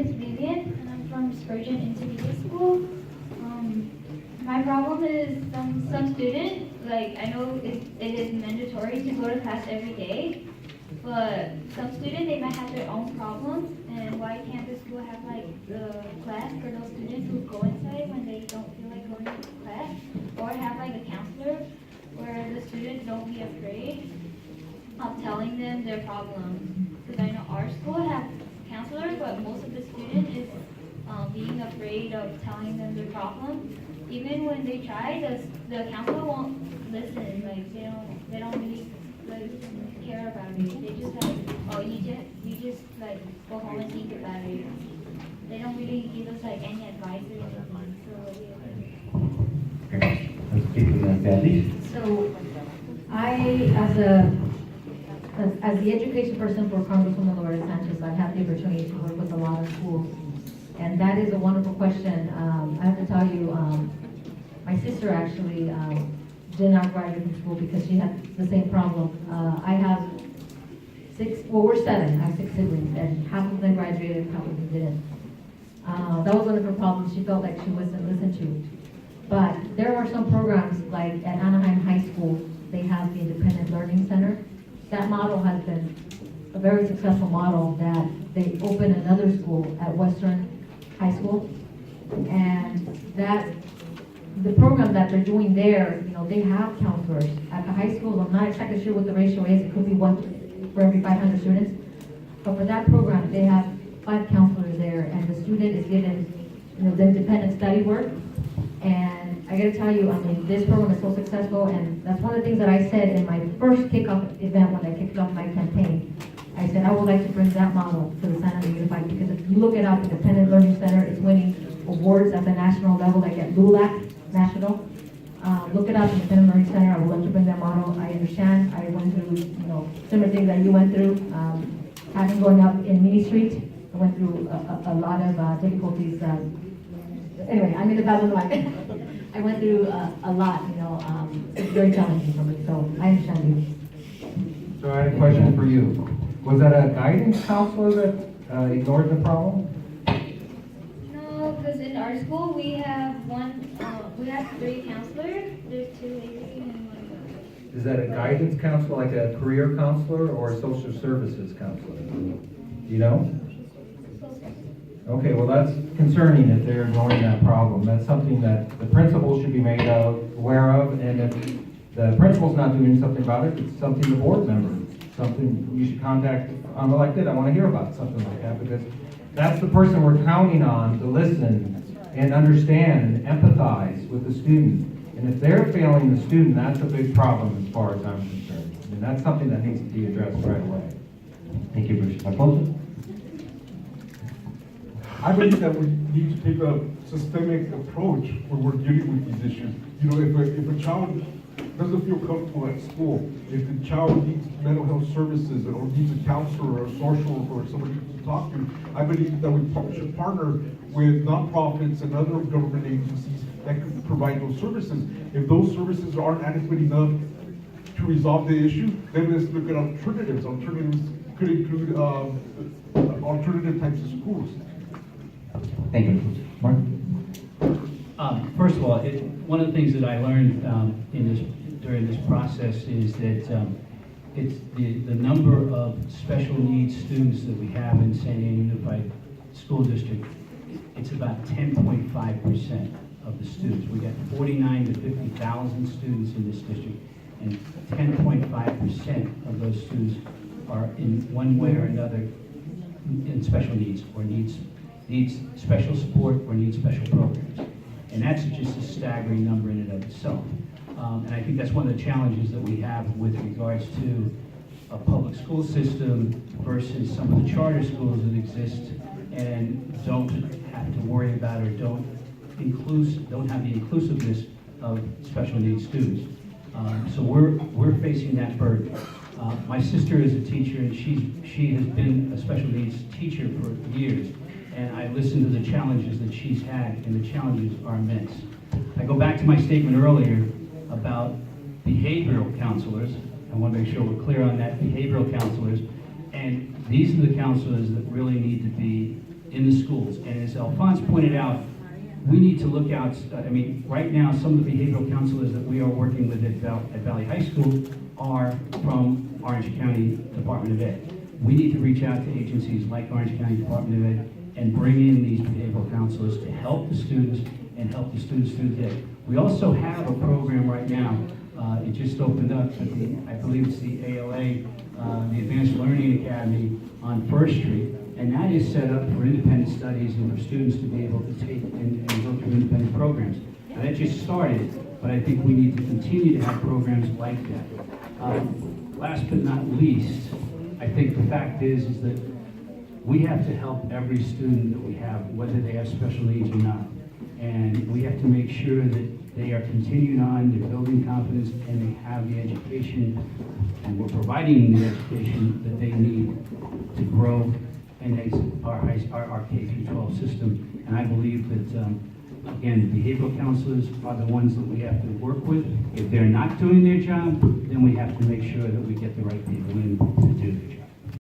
is Vivian, and I'm from Spurgeon Intermediate School. My problem is some students, like I know it is mandatory to go to class every day, but some students, they might have their own problems, and why can't the school have like the class for those students who go inside when they don't feel like going to class, or have like a counselor where the students don't be afraid of telling them their problems? Because I know our school has counselors, but most of the students is being afraid of telling them their problems. Even when they try, the counselor won't listen. Like they don't really like care about it. They just like, oh, you just like go home and think about it. They don't really give us like any advice or anything. So Let's keep it that. So I, as the education person for Congresswoman Loretta Sanchez, I have the opportunity to work with a lot of schools. And that is a wonderful question. I have to tell you, my sister actually did not graduate from school because she had the same problem. I have we're seven. I have 6 siblings, and half of them graduated, half of them didn't. That was one of her problems. She felt like she wasn't listened to. But there are some programs, like at Anaheim High School, they have the Independent Learning Center. That model has been a very successful model that they opened another school at Western High School. And the program that they're doing there, they have counselors. At the high school, I'm not exactly sure what the ratio is. It could be 1 for every 500 students. But for that program, they have 5 counselors there, and the student is given the independent study work. And I gotta tell you, this program is so successful, and that's one of the things that I said in my first kickoff event when I kicked off my campaign. I said I would like to bring that model to the San Jose Unified, because if you look it up, Independent Learning Center is winning awards at the national level, like at LULAC National. Look it up, Independent Learning Center. I would love to bring that model. I understand. I went through, similar things that you went through. Having growing up in Mini Street, I went through a lot of difficulties. Anyway, I'm in the battle line. I went through a lot, it's very challenging for me, so I understand you. So I had a question for you. Was that a guidance counselor that ignored the problem? no, because in our school we have we have 3 counselors. There's 2 ladies and 1 guy. Is that a guidance counselor, like a career counselor, or a social services counselor? Do you know? Okay, well that's concerning if they're ignoring that problem. That's something that the principal should be made aware of, and if the principal's not doing something about it, it's something the board member, something you should contact. I'm elected, I want to hear about something like that, because that's the person we're counting on to listen and understand and empathize with the student. And if they're failing the student, that's a big problem as far as I'm concerned. And that's something that needs to be addressed right away. Thank you, Bruce. Alfonso? I believe that we need to take a systemic approach when we're dealing with these issues. If a child doesn't feel comfortable at school, if the child needs mental health services or needs a counselor or a social or somebody to talk to, I believe that we should partner with nonprofits and other government agencies that can provide those services. If those services aren't adequate enough to resolve the issue, then let's look at alternatives. Alternatives could include alternative types of schools. Thank you. Mark? First of all, one of the things that I learned during this process is that it's the number of special needs students that we have in San Diego Unified School District. It's about 10.5% of the students. We got 49 to 50,000 students in this district, and 10.5% of those students are in one way or another in special needs or needs special support or needs special programs. And that's just a staggering number in and of itself. And I think that's one of the challenges that we have with regards to a public school system versus some of the charter schools that exist and don't have to worry about or don't have the inclusiveness of special needs students. So we're facing that burden. My sister is a teacher, and she has been a special needs teacher for years. And I listened to the challenges that she's had, and the challenges are immense. I go back to my statement earlier about behavioral counselors. I want to make sure we're clear on that, behavioral counselors. And these are the counselors that really need to be in the schools. And as Alphonse pointed out, we need to look out, right now, some of the behavioral counselors that we are working with at Valley High School are from Orange County Department of Ed. We need to reach out to agencies like Orange County Department of Ed and bring in these behavioral counselors to help the students and help the students through the day. We also have a program right now, it just opened up, at I believe it's the ALA, the Advanced Learning Academy on First Street, and that is set up for independent studies and for students to be able to take and go through independent programs. Now, that just started, but I think we need to continue to have programs like that. Last but not least, I think the fact is that we have to help every student that we have, whether they have special needs or not. And we have to make sure that they are continuing on, they're building confidence, and they have the education, and we're providing the education that they need to grow and exit our K through 12 system. And I believe that, again, the behavioral counselors are the ones that we have to work with. If they're not doing their job, then we have to make sure that we get the right people in to do their job.